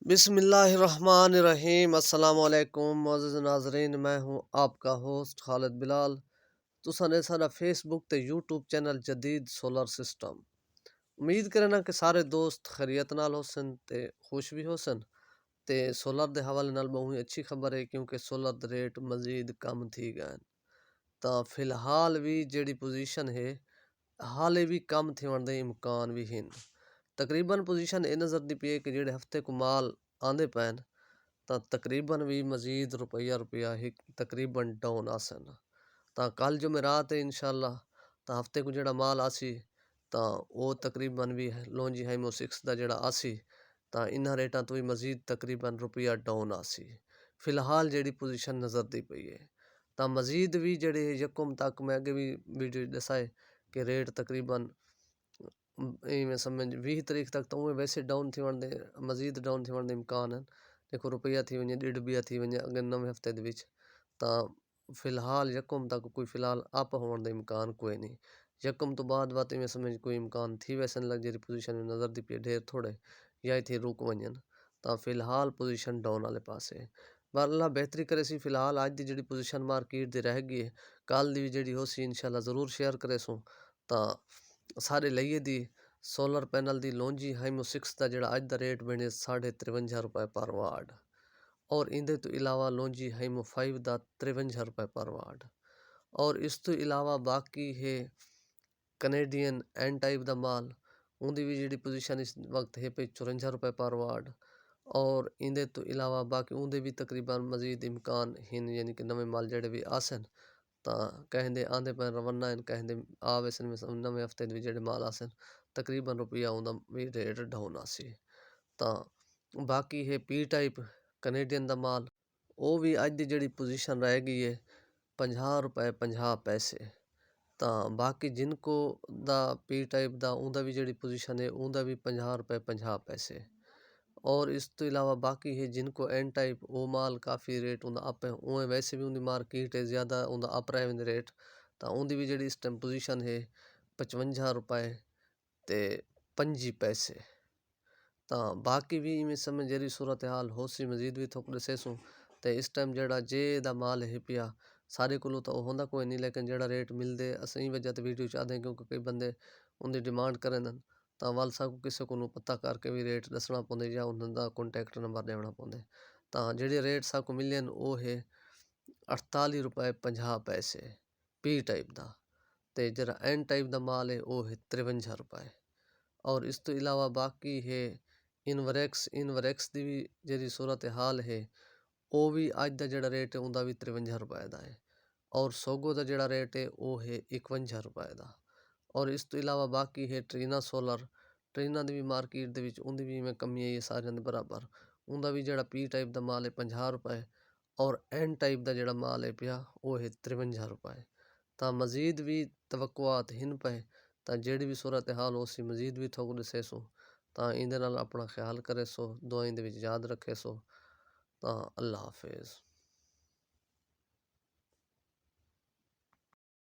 बिस्मिल्लाहिर्रहमानिर्रहीम अस्सलाम वालेकुम मोअज़्ज़िज़ नाज़रीन। मैं हूँ आपका होस्ट खालिद बिलाल। तुसां ने साडा फेसबुक ते यूट्यूब चैनल जदीद सोलर सिस्टम। उम्मीद करना कि सारे दोस्त खैरियत नाल होसन ते खुश भी होसन। ते सोलर दे हवाले नाल बहुत ही अच्छी खबर है क्योंकि सोलर दे रेट मज़ीद कम थी गए। तां फिलहाल भी जेड़ी पोजीशन है हाले भी कम थिवण दे इम्कान भी हैं। तकरीबन पोजीशन ये नज़र दी पई है कि जेड़े हफ्ते को माल आंदे पैन तां तकरीबन भी मज़ीद रुपया ही तकरीबन डाउन आसन। तां कल जो मैं रात है इंशाल्लाह तां हफ्ते को जेड़ा माल आसी तां वो तकरीबन भी लॉन्जी हाइमो 6 दा जेड़ा आसी तां इन्हां रेटां तो भी मज़ीद तकरीबन रुपया डाउन आसी। फिलहाल जेड़ी पोजीशन नज़र दी पई है तां मज़ीद भी जेड़े यकम तक मैं अगे भी वीडियो दसाए कि रेट तकरीबन इवें समझ 20 तारीख तक तो उहे वैसे डाउन थी वणदे मज़ीद डाउन थी वणदे इम्कान हैं। देखो रुपया थी वञे 1.5 रुपया थी वञे अगे नवे हफ्ते दे विच तां फिलहाल यकम तक कोई फिलहाल अप होने का इम्कान कोई नहीं। यकम तो बाद बात में समझ कोई इम्कान थी वैसे लग जी पोजीशन में नज़र दी पई ढेर थोड़े या थी रुक वञन तां फिलहाल पोजीशन डाउन वाले पास है। पर अल्लाह बेहतरी करे सी फिलहाल अज की जी पोजीशन मार्केट दी रह गई है कल दी जी हो सी इंशाल्लाह ज़रूर शेयर करे सो तां सारे लइए दी सोलर पैनल दी लॉन्जी हाइमो 6 का जोड़ा अज का रेट बने 53.5 रुपए पर वाट और इंदे तो इलावा लॉन्जी हाइमो 5 का 53 रुपए पर वाट और इस तो इलावा बाकी है कनेडियन एन टाइप का माल उनकी भी जी पोजीशन इस वक्त है पे 54 रुपए पर वाट और इंदे तो इलावा बाकी उनके भी तकरीबन मजीद इम्कान हैं यानी कि नवे माल जड़े भी आसन तां कहंदे आंदे पैन रवाना हैं कहंदे आ वैसन में नवे हफ्ते दे जेड़े माल आसन तकरीबन रुपया उंदा भी रेट डाउन आसी। तां बाकी है पी टाइप कनेडियन दा माल वो भी अज दी जेड़ी पोजीशन रह गई है 50 रुपए 50 पैसे। तां बाकी जिनको दा पी टाइप दा उंदा भी जेड़ी पोजीशन है उंदा भी 50 रुपए 50 पैसे और इस तो इलावा बाकी है जिनको एन टाइप वो माल काफ़ी रेट उंदा अप है उहें वैसे भी उनकी मार्केट है ज़्यादा उंदा अप रहे वेंदे रेट तां उनकी भी जेड़ी इस टाइम पोजीशन है 55 रुपए ते 25 पैसे। तां बाकी भी इवें समय जेरी सूरत हाल हो सी मजीद भी थोक दसेसूँ ते इस टाइम जेड़ा जे दा माल है पिया सारे कोलों तो होंदा कोई नहीं लेकिन जेड़ा रेट मिलदे असीं वजह ते वीडियो चाहते हैं क्योंकि कई बंदे उनकी डिमांड करें तां वाल साकू किसी को पता करके भी रेट दसना पौंदे या उन्होंने कॉन्टैक्ट नंबर देना पौंदे। तां जेड़े रेट साकू मिलन वो है 48 रुपए 50 पैसे पी टाइप दा ते जरा एन टाइप दा माल है वो है 53 रुपए और इस तो इलावा बाकी है इनवरैक्स की भी जी सूरत हाल है वो भी अज का जोड़ा रेट है उनका भी 53 रुपए का है और सोगो का जोड़ा रेट है वो है 51 रुपए का और इस तो इलावा बाकी है ट्रीना सोलर ट्रीना की भी मार्केट के उनकी भी मैं कमी आई है सारे बराबर उनका भी जोड़ा पी टाइप का माल है 50 रुपए और एन टाइप का जोड़ा माल है पिया वो है 53 रुपए। तां मज़ीद भी तवक्कुआत हिन पे तां जेड़ी भी सूरत हाल हो सी मज़ीद भी थोक दसे सो तां इंदे नाल अपना ख्याल करे सो दुआएं दे विच याद रखे सो तां अल्लाह हाफिज़।